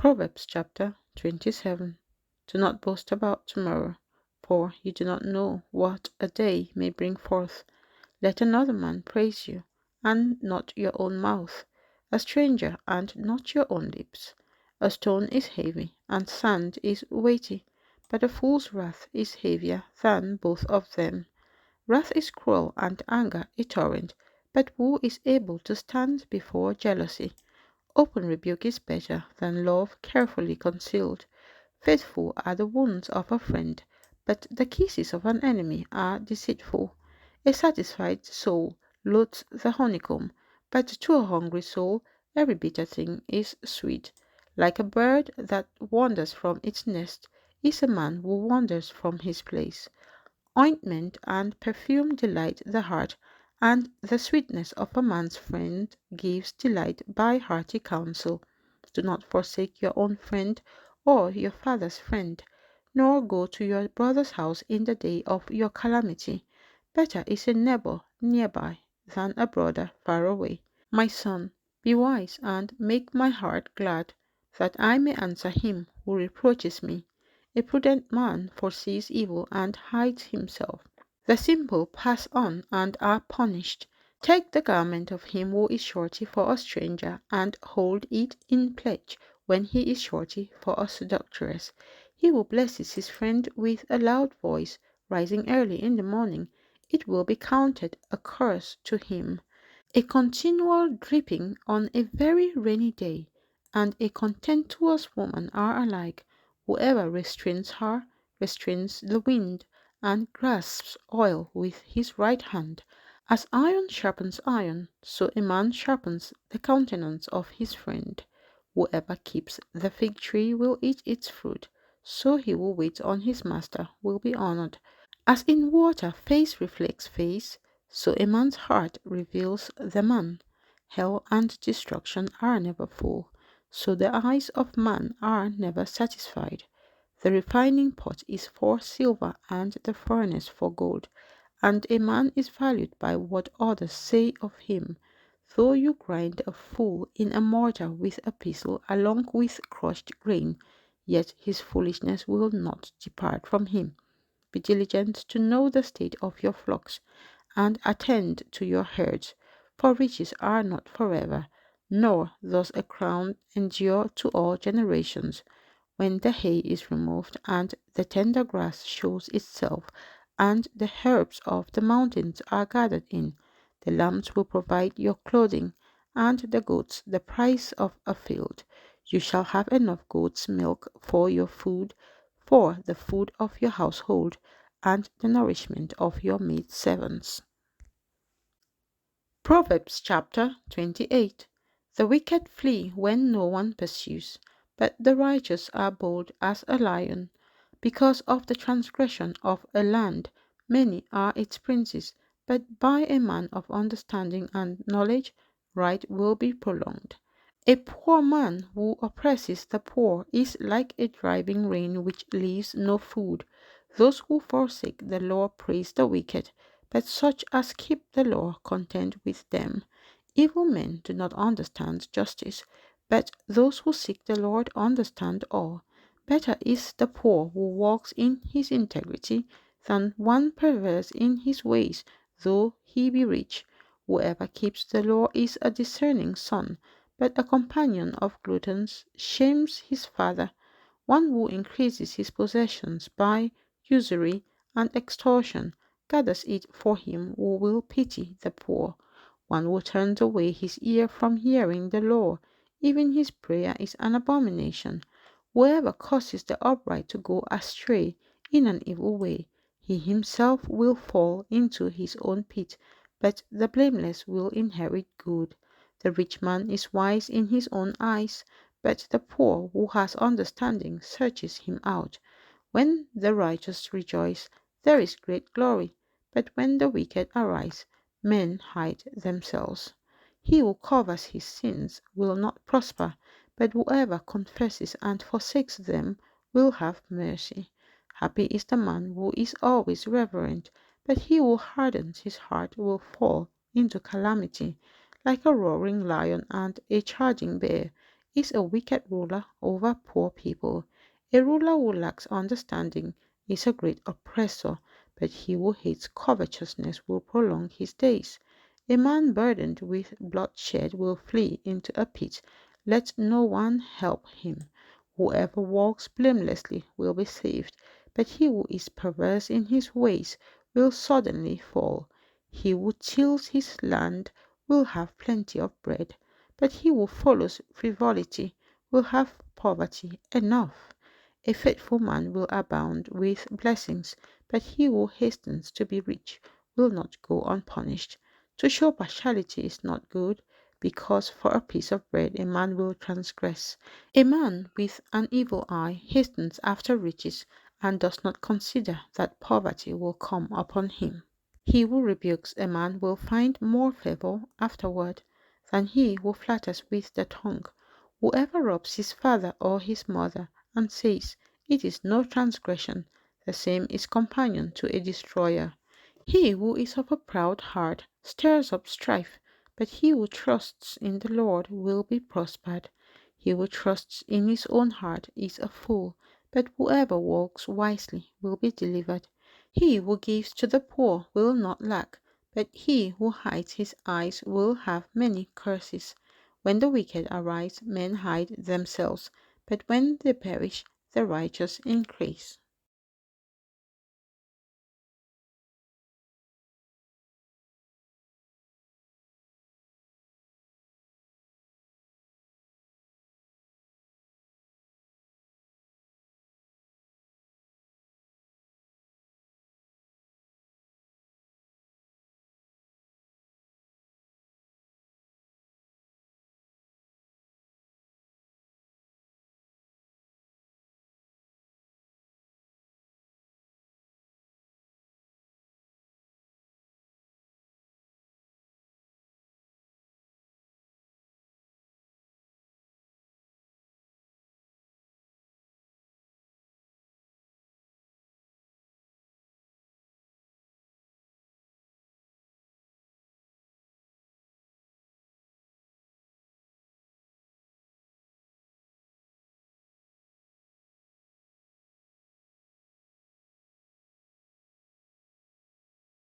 Proverbs chapter 27. Do not boast about tomorrow, for you do not know what a day may bring forth. Let another man praise you, and not your own mouth, a stranger, and not your own lips. A stone is heavy, and sand is weighty, but a fool's wrath is heavier than both of them. Wrath is cruel, and anger a torrent, but who is able to stand before jealousy? Open rebuke is better than love carefully concealed. Faithful are the wounds of a friend, but the kisses of an enemy are deceitful. A satisfied soul loathes the honeycomb, but to a hungry soul every bitter thing is sweet. Like a bird that wanders from its nest is a man who wanders from his place. Ointment and perfume delight the heart, and the sweetness of a man's friend gives delight by hearty counsel. Do not forsake your own friend or your father's friend, nor go to your brother's house in the day of your calamity. Better is a neighbor nearby than a brother far away. My son, be wise and make my heart glad, that I may answer him who reproaches me. A prudent man foresees evil and hides himself. The simple pass on and are punished. Take the garment of him who is surety for a stranger, and hold it in pledge when he is surety for a seductress. He who blesses his friend with a loud voice, rising early in the morning, it will be counted a curse to him. A continual dripping on a very rainy day and a contemptuous woman are alike. Whoever restrains her restrains the wind, and grasps oil with his right hand. As iron sharpens iron, so a man sharpens the countenance of his friend. Whoever keeps the fig tree will eat its fruit, so he who waits on his master will be honored. As in water face reflects face, so a man's heart reveals the man. Hell and destruction are never full, so the eyes of man are never satisfied. The refining pot is for silver and the furnace for gold, and a man is valued by what others say of him. Though you grind a fool in a mortar with a pestle along with crushed grain, yet his foolishness will not depart from him. Be diligent to know the state of your flocks, and attend to your herds, for riches are not forever, nor does a crown endure to all generations. When the hay is removed, and the tender grass shows itself, and the herbs of the mountains are gathered in, the lambs will provide your clothing, and the goats the price of a field. You shall have enough goat's milk for your food, for the food of your household, and the nourishment of your maidservants. Proverbs chapter 28. The wicked flee when no one pursues, but the righteous are bold as a lion. Because of the transgression of a land, many are its princes, but by a man of understanding and knowledge, right will be prolonged. A poor man who oppresses the poor is like a driving rain which leaves no food. Those who forsake the law praise the wicked, but such as keep the law contend with them. Evil men do not understand justice, but those who seek the Lord understand all. Better is the poor who walks in his integrity than one perverse in his ways, though he be rich. Whoever keeps the law is a discerning son, but a companion of gluttons shames his father. One who increases his possessions by usury and extortion gathers it for him who will pity the poor. One who turns away his ear from hearing the law, even his prayer is an abomination. Whoever causes the upright to go astray in an evil way, he himself will fall into his own pit, but the blameless will inherit good. The rich man is wise in his own eyes, but the poor who has understanding searches him out. When the righteous rejoice, there is great glory, but when the wicked arise, men hide themselves. He who covers his sins will not prosper, but whoever confesses and forsakes them will have mercy. Happy is the man who is always reverent, but he who hardens his heart will fall into calamity. Like a roaring lion and a charging bear is a wicked ruler over poor people. A ruler who lacks understanding is a great oppressor, but he who hates covetousness will prolong his days. A man burdened with bloodshed will flee into a pit. Let no one help him. Whoever walks blamelessly will be saved, but he who is perverse in his ways will suddenly fall. He who tills his land will have plenty of bread, but he who follows frivolity will have poverty enough. A faithful man will abound with blessings, but he who hastens to be rich will not go unpunished. To show partiality is not good, because for a piece of bread a man will transgress. A man with an evil eye hastens after riches and does not consider that poverty will come upon him. He who rebukes a man will find more favor afterward than he who flatters with the tongue. Whoever robs his father or his mother and says, "It is no transgression," the same is companion to a destroyer. He who is of a proud heart stirs up strife, but he who trusts in the Lord will be prospered. He who trusts in his own heart is a fool, but whoever walks wisely will be delivered. He who gives to the poor will not lack, but he who hides his eyes will have many curses. When the wicked arise, men hide themselves, but when they perish, the righteous increase.